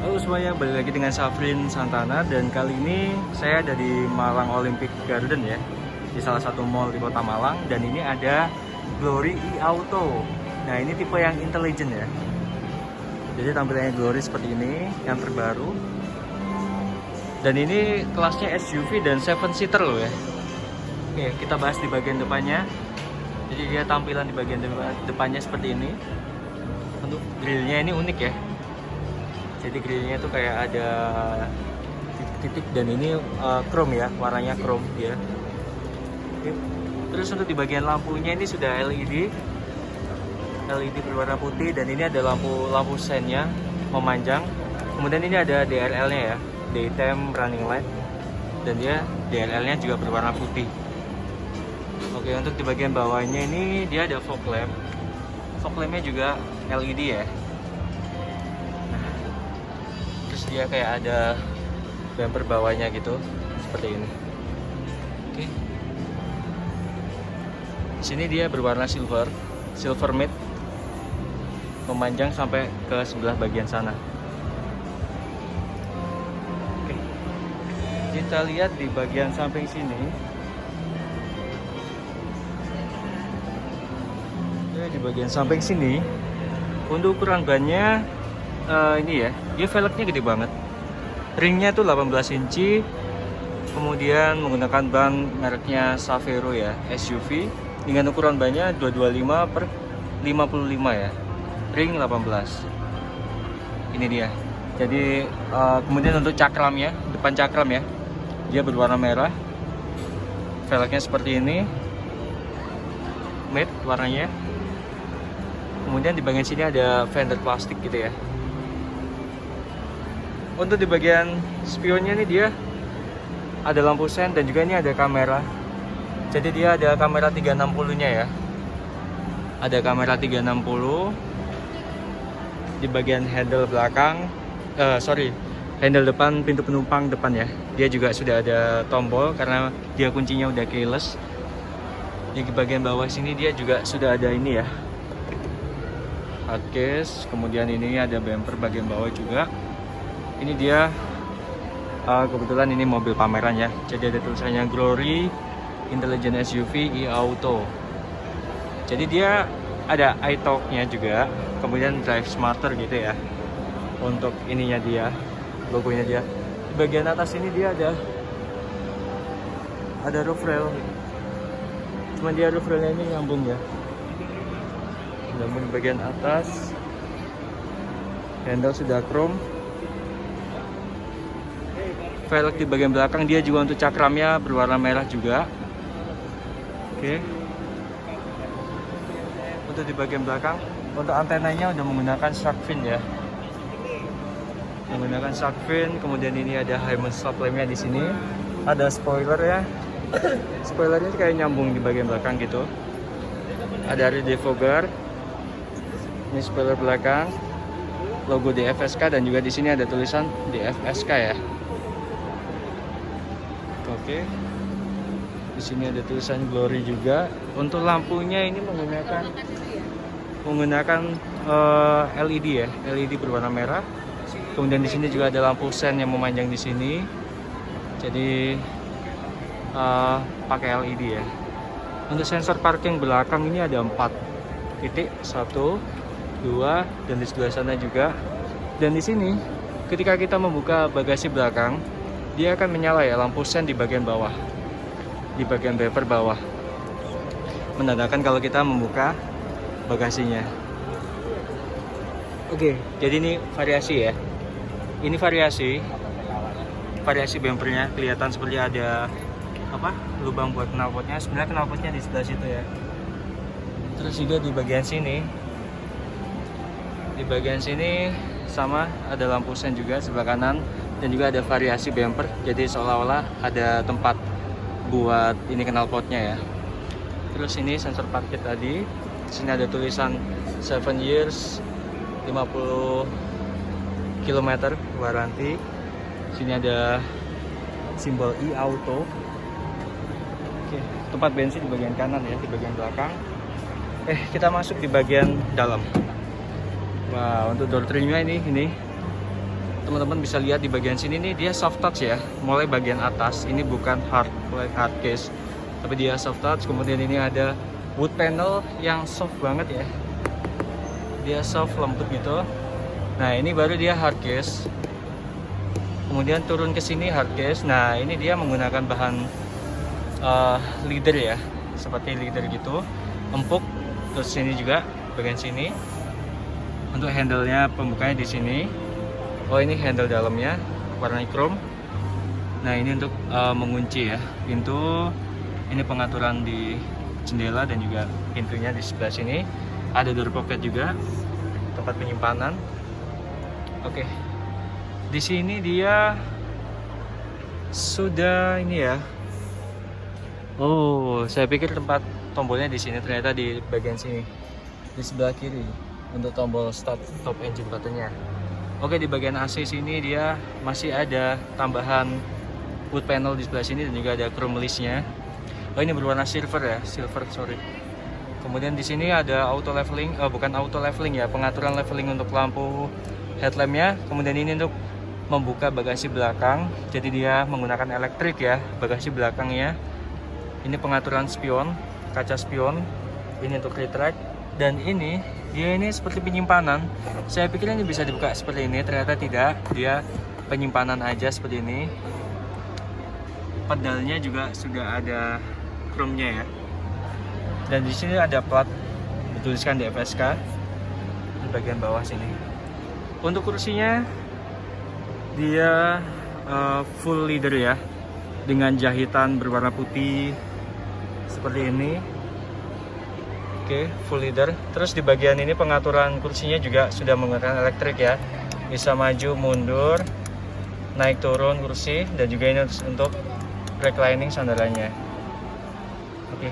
Halo semuanya, balik lagi dengan Safrin Santana. Dan kali ini saya ada di Malang Olympic Garden ya, di salah satu mall di kota Malang. Dan ini ada Glory e-Auto. Nah, ini tipe yang intelligent ya. Jadi tampilannya Glory seperti ini, yang terbaru. Dan ini kelasnya SUV dan 7 seater loh ya. Oke, kita bahas di bagian depannya. Jadi dia tampilan di bagian depannya seperti ini. Untuk grillnya ini unik ya. Jadi grillnya tuh kayak ada titik-titik, dan ini chrome ya, warnanya chrome ya. Oke. Terus untuk di bagian lampunya ini sudah LED berwarna putih, dan ini ada lampu sennya memanjang. Kemudian ini ada DRL-nya ya, daytime running light, dan dia DRL-nya juga berwarna putih. Oke, untuk di bagian bawahnya ini dia ada fog lamp. Fog lampnya juga LED ya. Terus dia kayak ada bumper bawahnya gitu, seperti ini. Oke. Di sini dia berwarna silver matte, memanjang sampai ke sebelah bagian sana. Oke. Kita lihat di bagian samping sini. Di bagian samping sini, untuk ukuran bannya ini ya, dia velgnya gede banget. Ringnya tuh 18 inci. Kemudian menggunakan ban mereknya Savero ya, SUV, dengan ukuran bannya 225 per 55 ya. Ring 18. Ini dia. Jadi kemudian untuk cakramnya, depan cakram ya, dia berwarna merah. Velgnya seperti ini, matte warnanya. Kemudian di bagian sini ada fender plastik gitu ya. Untuk di bagian spionnya nih, dia ada lampu sen, dan juga ini ada kamera. Jadi dia ada kamera 360-nya ya. Ada kamera 360 di bagian handle belakang. Handle depan pintu penumpang depan ya. Dia juga sudah ada tombol karena dia kuncinya udah keyless. Di bagian bawah sini dia juga sudah ada ini ya, hardcase. Kemudian ini ada bumper bagian bawah juga. Ini dia kebetulan ini mobil pameran ya. Jadi ada tulisannya Glory Intelligent SUV e-Auto. Jadi dia ada iTalk-nya juga. Kemudian Drive Smarter gitu ya. Untuk ininya dia, logonya dia. Di bagian atas ini dia ada roof rail. Cuman dia roof railnya ini nyambung ya. Namun di bagian atas handle sudah chrome. Velg di bagian belakang dia juga untuk cakramnya berwarna merah juga. Oke. Untuk di bagian belakang, untuk antenanya udah menggunakan shark fin ya. Menggunakan shark fin. Kemudian ini ada high stop lampnya di sini. Ada spoiler ya. Spoilernya kayak nyambung di bagian belakang gitu. Ada rear defogger. Ini spoiler belakang, logo DFSK, dan juga di sini ada tulisan DFSK ya. Oke. Di sini ada tulisan Glory juga. Untuk lampunya ini menggunakan LED ya, LED berwarna merah. Kemudian di sini juga ada lampu sen yang memanjang di sini. Jadi pakai LED ya. Untuk sensor parking belakang ini ada 4 titik, 1, 2, dan di sebelah sana juga. Dan di sini ketika kita membuka bagasi belakang, dia akan menyala ya, lampu sen di bagian bawah, di bagian bumper bawah, menandakan kalau kita membuka bagasinya. Oke, jadi ini variasi ya. Ini variasi bumpernya, kelihatan seperti ada lubang buat knalpotnya. Sebenarnya knalpotnya di sebelah situ ya. Terus juga di bagian sini, sama ada lampu sen juga sebelah kanan, dan juga ada variasi bumper. Jadi seolah-olah ada tempat buat ini knalpotnya ya. Terus ini sensor parkir tadi. Di sini ada tulisan 7 years 50 km waranti. Sini ada simbol e-Auto. Oke, tempat bensin di bagian kanan ya, di bagian belakang. Kita masuk di bagian dalam. Wah, untuk door trimnya ini teman-teman bisa lihat di bagian sini nih, dia soft touch ya, mulai bagian atas. Ini bukan hard case, tapi dia soft touch. Kemudian ini ada wood panel yang soft banget ya, dia soft lembut gitu. Nah ini baru dia hard case. Kemudian turun ke sini hard case. Nah ini dia menggunakan bahan leather ya, seperti leather gitu, empuk. Terus sini juga bagian sini untuk handle-nya, pembukanya di sini. Oh ini handle dalamnya warna chrome. Nah ini untuk mengunci ya pintu. Ini pengaturan di jendela dan juga pintunya di sebelah sini. Ada door pocket juga, tempat penyimpanan. Oke, di sini dia sudah ini ya. Oh, saya pikir tempat tombolnya di sini, ternyata di bagian sini, di sebelah kiri untuk tombol start stop engine buttonnya. Oke, di bagian AC sini dia masih ada tambahan wood panel di sebelah sini dan juga ada chrome listnya. Oh ini berwarna silver ya, sorry. Kemudian di sini ada auto leveling, bukan auto leveling ya, pengaturan leveling untuk lampu headlampnya. Kemudian ini untuk membuka bagasi belakang, jadi dia menggunakan elektrik ya bagasi belakangnya. Ini pengaturan spion, kaca spion. Ini untuk retract. Dan ini dia ini seperti penyimpanan. Saya pikir ini bisa dibuka seperti ini, ternyata tidak. Dia penyimpanan aja seperti ini. Pedalnya juga sudah ada chrome-nya ya. Dan di sini ada plat dituliskan di FSK di bagian bawah sini. Untuk kursinya dia full leather ya, dengan jahitan berwarna putih seperti ini. Oke, full leather. Terus di bagian ini pengaturan kursinya juga sudah menggunakan elektrik ya. Bisa maju, mundur, naik turun kursi, dan juga ini untuk reclining sandarannya. Oke.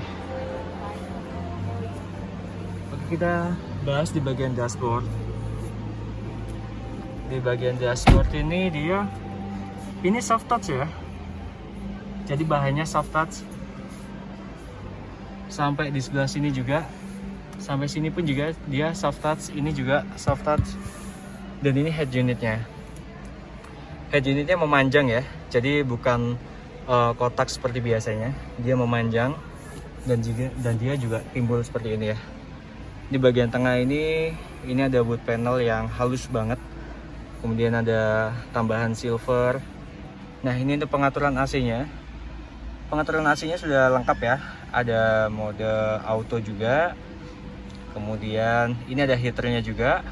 Oke, kita bahas di bagian dashboard. Di bagian dashboard ini dia ini soft touch ya. Jadi bahannya soft touch. Sampai di sebelah sini juga. Sampai sini pun juga dia soft touch, ini juga soft touch. Dan ini head unitnya. Head unitnya memanjang ya, jadi bukan kotak seperti biasanya. Dia memanjang dan dia juga timbul seperti ini ya. Di bagian tengah ini ada wood panel yang halus banget. Kemudian ada tambahan silver. Nah ini untuk pengaturan AC-nya. Pengaturan AC-nya sudah lengkap ya. Ada mode auto juga. Kemudian ini ada heaternya juga,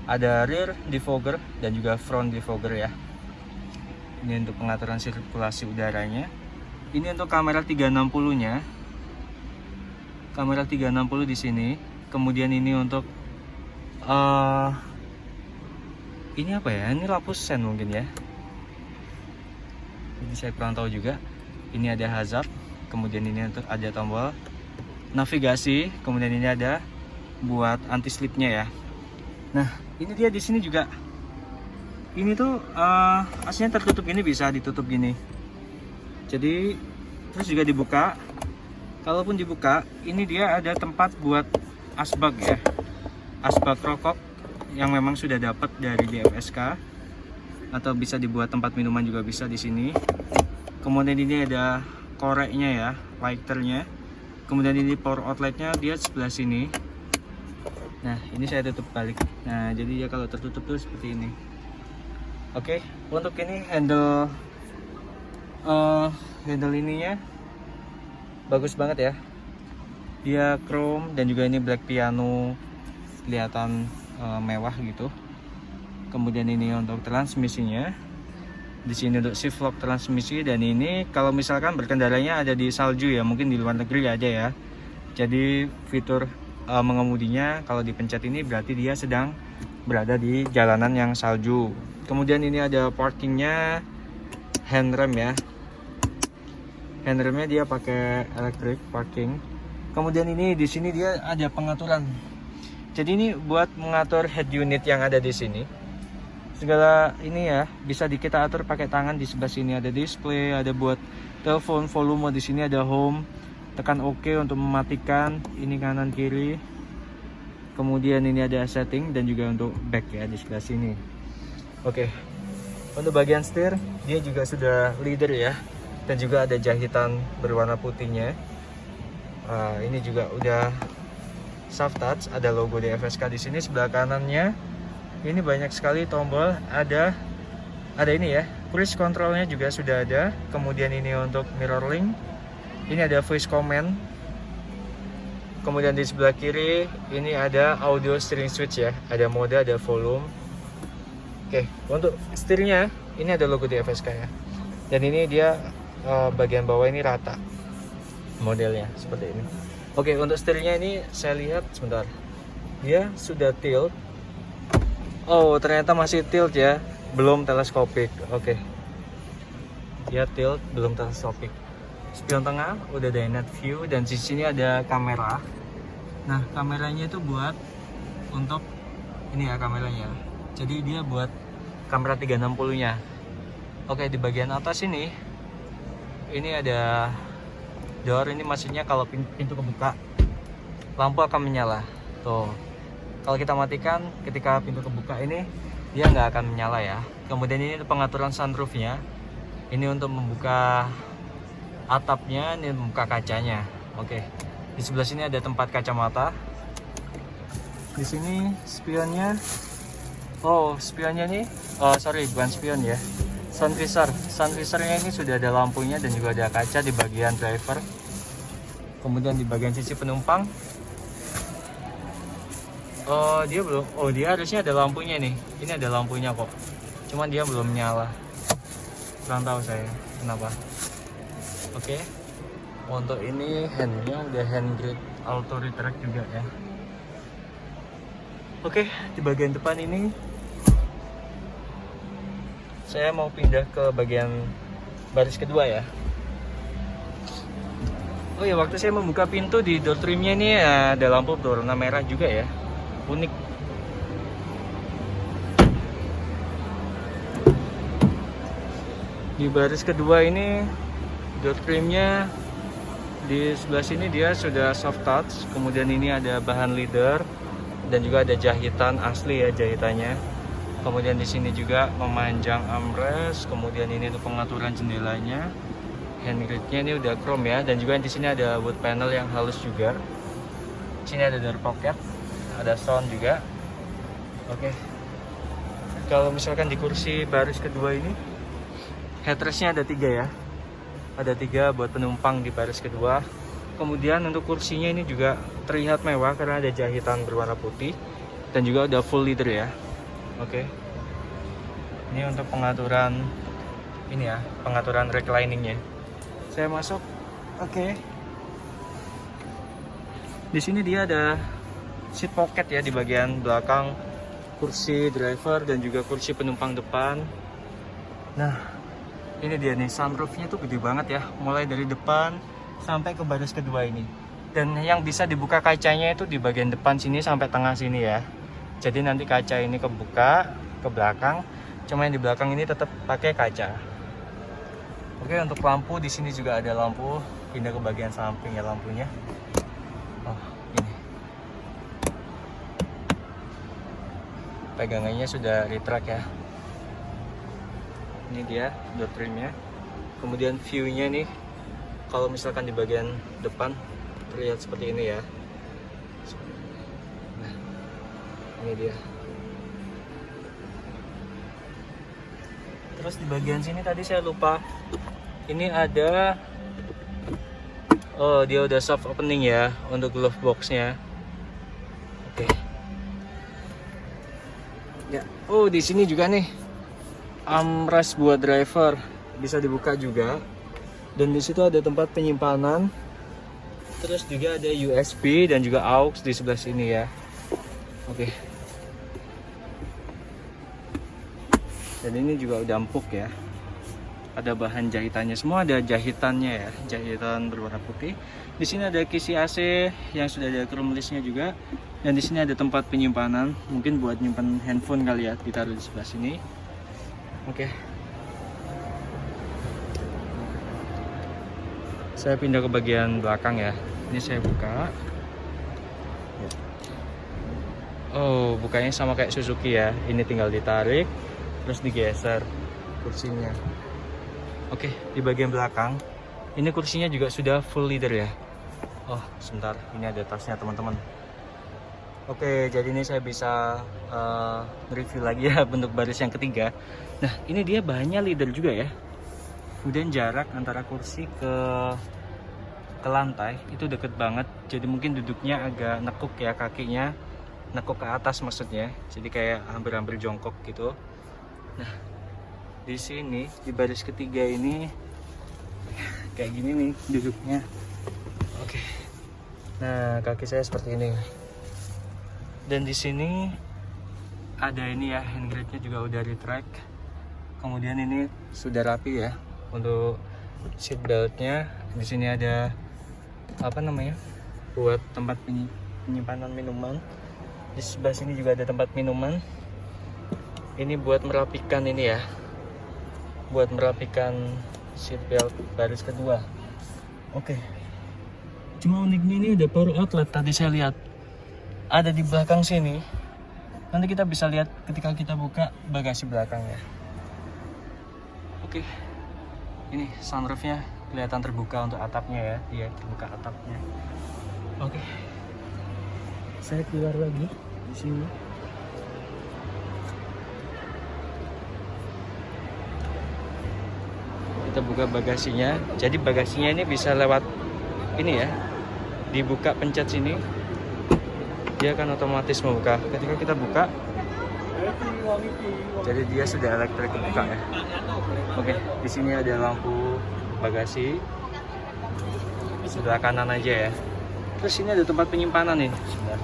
ada rear defogger dan juga front defogger ya. Ini untuk pengaturan sirkulasi udaranya. Ini untuk kamera 360-nya. Kamera 360 di sini. Kemudian ini untuk ini apa ya? Ini lampu sen mungkin ya. Ini saya kurang tahu juga. Ini ada hazard. Kemudian ini untuk ada tombol navigasi. Kemudian ini ada buat anti slipnya ya. Nah ini dia di sini juga. Ini tuh aslinya tertutup gini, bisa ditutup gini. Jadi terus juga dibuka. Kalaupun dibuka, ini dia ada tempat buat asbak ya. Asbak rokok yang memang sudah dapat dari DFSK, atau bisa dibuat tempat minuman juga bisa di sini. Kemudian ini ada koreknya ya, lighternya. Kemudian ini power outletnya dia sebelah sini. Nah ini saya tutup balik. Nah jadi ya kalau tertutup tuh seperti ini. Oke, untuk ini handle ininya bagus banget ya. Dia chrome dan juga ini black piano, kelihatan mewah gitu. Kemudian ini untuk transmisinya. Di sini untuk shift lock transmisi, dan ini kalau misalkan berkendaranya ada di salju ya, mungkin di luar negeri ada ya. Jadi fitur mengemudinya kalau dipencet ini berarti dia sedang berada di jalanan yang salju. Kemudian ini ada parkingnya, handrem ya. Handremnya dia pakai electric parking. Kemudian ini di sini dia ada pengaturan. Jadi ini buat mengatur head unit yang ada di sini. Segala ini ya bisa kita atur pakai tangan. Di sebelah sini ada display, ada buat telepon, volume, di sini ada home. Tekan OK untuk mematikan, ini kanan kiri. Kemudian ini ada setting dan juga untuk back ya di sebelah sini. Oke. Untuk bagian setir, dia juga sudah leather ya, dan juga ada jahitan berwarna putihnya. Ini juga udah soft touch, ada logo DFSK di sini. Sebelah kanannya ini banyak sekali tombol, ada ini ya, cruise controlnya juga sudah ada. Kemudian ini untuk mirror link, ini ada voice command. Kemudian di sebelah kiri ini ada audio steering switch ya, ada mode, ada volume. Oke, untuk setirnya ini ada logo DFSK ya, dan ini dia bagian bawah ini rata modelnya seperti ini. Oke, untuk setirnya ini saya lihat sebentar, dia sudah tilt. Oh, ternyata masih tilt ya, belum teleskopik. Oke, dia tilt, belum teleskopik. Spion tengah udah dynamic view, dan di sini ada kamera. Nah, kameranya itu buat untuk ini ya kameranya. Jadi dia buat kamera 360-nya. Oke, di bagian atas ini ada door. Ini maksudnya kalau pintu kebuka, lampu akan menyala. Tuh. Kalau kita matikan ketika pintu kebuka ini, dia nggak akan menyala ya. Kemudian ini pengaturan sunroofnya. Ini untuk membuka atapnya, ini membuka kacanya. Oke. Di sebelah sini ada tempat kacamata. Di sini spionnya. Oh, spionnya nih. Oh, sorry, bukan spion ya. Sun visor. Sun visornya ini sudah ada lampunya dan juga ada kaca di bagian driver. Kemudian di bagian sisi penumpang. Oh, dia belum. Oh, dia harusnya ada lampunya nih. Ini ada lampunya kok. Cuman dia belum nyala. Kurang tahu saya kenapa. Oke. Untuk ini handnya udah hand grip auto retract juga ya. Oke, di bagian depan ini saya mau pindah ke bagian baris kedua ya. Oh ya, waktu saya membuka pintu di door trimnya ini ada lampu berwarna merah juga ya. Unik. Di baris kedua ini door trimnya di sebelah sini dia sudah soft touch. Kemudian ini ada bahan leather dan juga ada jahitan asli ya jahitannya. Kemudian di sini juga memanjang armrest. Kemudian ini untuk pengaturan jendelanya. Handgripnya ini udah chrome ya, dan juga di sini ada wood panel yang halus juga. Di sini ada door pocket, ada sound juga. Oke. Kalau misalkan di kursi baris kedua ini, headrestnya ada 3 ya. Ada 3 buat penumpang di baris kedua. Kemudian untuk kursinya ini juga terlihat mewah karena ada jahitan berwarna putih dan juga udah full leather ya. Oke. Ini untuk pengaturan ini ya, pengaturan recliningnya. Saya masuk. Oke. Di sini dia ada seat pocket ya di bagian belakang kursi driver dan juga kursi penumpang depan. Nah, ini dia nih, sunroofnya tuh gede banget ya, mulai dari depan sampai ke baris kedua ini. Dan yang bisa dibuka kacanya itu di bagian depan sini sampai tengah sini ya. Jadi nanti kaca ini kebuka ke belakang, cuma yang di belakang ini tetap pakai kaca. Oke, untuk lampu di sini juga ada lampu, pindah ke bagian samping ya lampunya. Oh, ini. Pegangannya sudah retract ya. Ini dia door trimnya. Kemudian view-nya nih, kalau misalkan di bagian depan terlihat seperti ini ya. Nah, ini dia. Terus di bagian sini tadi saya lupa, ini ada, oh dia udah soft opening ya untuk glove box-nya. Oke. Ya, oh di sini juga nih armrest buat driver bisa dibuka juga, dan di situ ada tempat penyimpanan. Terus juga ada USB dan juga aux di sebelah sini ya. Oke. Dan ini juga udah empuk ya. Ada bahan jahitannya, semua ada jahitannya ya, jahitan berwarna putih. Di sini ada kisi AC yang sudah ada chrome listnya juga. Dan di sini ada tempat penyimpanan, mungkin buat nyimpan handphone kali ya, ditaruh di sebelah sini. Oke. Saya pindah ke bagian belakang ya. Ini saya buka. Oh, bukanya sama kayak Suzuki ya. Ini tinggal ditarik, terus digeser. kursinya. Oke, di bagian belakang ini kursinya juga sudah full leather ya. Oh sebentar, ini ada tasnya teman-teman. Oke, jadi ini saya bisa review lagi ya bentuk baris yang ketiga. Nah ini dia bahannya leather juga ya. Kemudian jarak antara kursi ke lantai itu deket banget, jadi mungkin duduknya agak nekuk ya, kakinya nekuk ke atas maksudnya, jadi kayak hampir-hampir jongkok gitu. Nah di sini di baris ketiga ini kayak gini nih duduknya. Oke, nah kaki saya seperti ini, dan di sini ada ini ya, handguardnya juga udah retract. Kemudian ini sudah rapi ya untuk seat beltnya. Di sini ada apa namanya, buat tempat penyimpanan minuman. Di sebelah sini juga ada tempat minuman. Ini buat merapikan ini ya, buat merapikan seat belt baris kedua. Oke, cuma uniknya ini ada power outlet, tadi saya lihat ada di belakang sini. Nanti kita bisa lihat ketika kita buka bagasi belakangnya. Oke, ini sunroofnya kelihatan terbuka untuk atapnya ya. Iya, terbuka atapnya. Oke, saya keluar lagi di sini. Kita buka bagasinya. Jadi bagasinya ini bisa lewat ini ya, dibuka pencet sini, dia akan otomatis membuka. Ketika kita buka, jadi dia sudah elektrik kebuka ya. Oke, di sini ada lampu bagasi sebelah kanan aja ya. Terus ini ada tempat penyimpanan nih. Sebentar.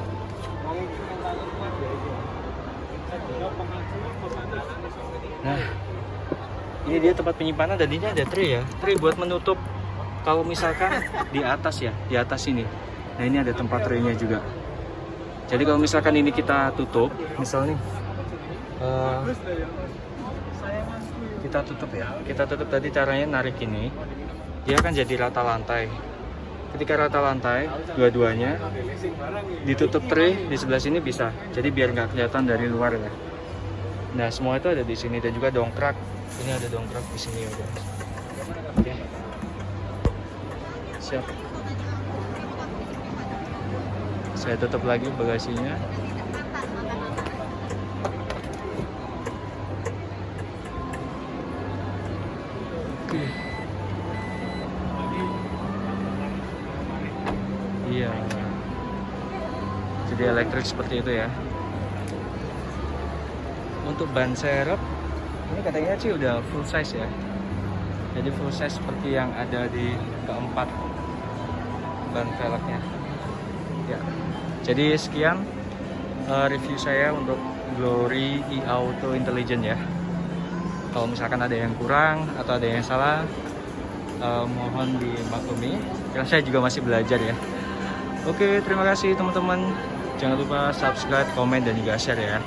Nah, ini dia tempat penyimpanan, dan ini ada tray ya, tray buat menutup kalau misalkan di atas ya, di atas ini. Nah ini ada tempat tray-nya juga. Jadi kalau misalkan ini kita tutup, misalnya kita tutup ya, kita tutup tadi caranya narik ini, dia akan jadi rata lantai. Ketika rata lantai, dua-duanya ditutup tray di sebelah sini bisa, jadi biar nggak kelihatan dari luar ya. Nah semua itu ada di sini, dan juga dongkrak. Ini ada dongkrak di sini ya guys. Oke, siap. Saya tutup lagi bagasinya. Oke. Iya. Jadi elektrik seperti itu ya. Untuk ban serep ini katanya sih udah full size ya. Jadi full size seperti yang ada di keempat ban velgnya. Ya. Jadi sekian review saya untuk Glory e-Auto Intelligent ya. Kalau misalkan ada yang kurang atau ada yang salah, mohon dimaklumi. Karena saya juga masih belajar ya. Oke, terima kasih teman-teman. Jangan lupa subscribe, komen, dan juga share ya.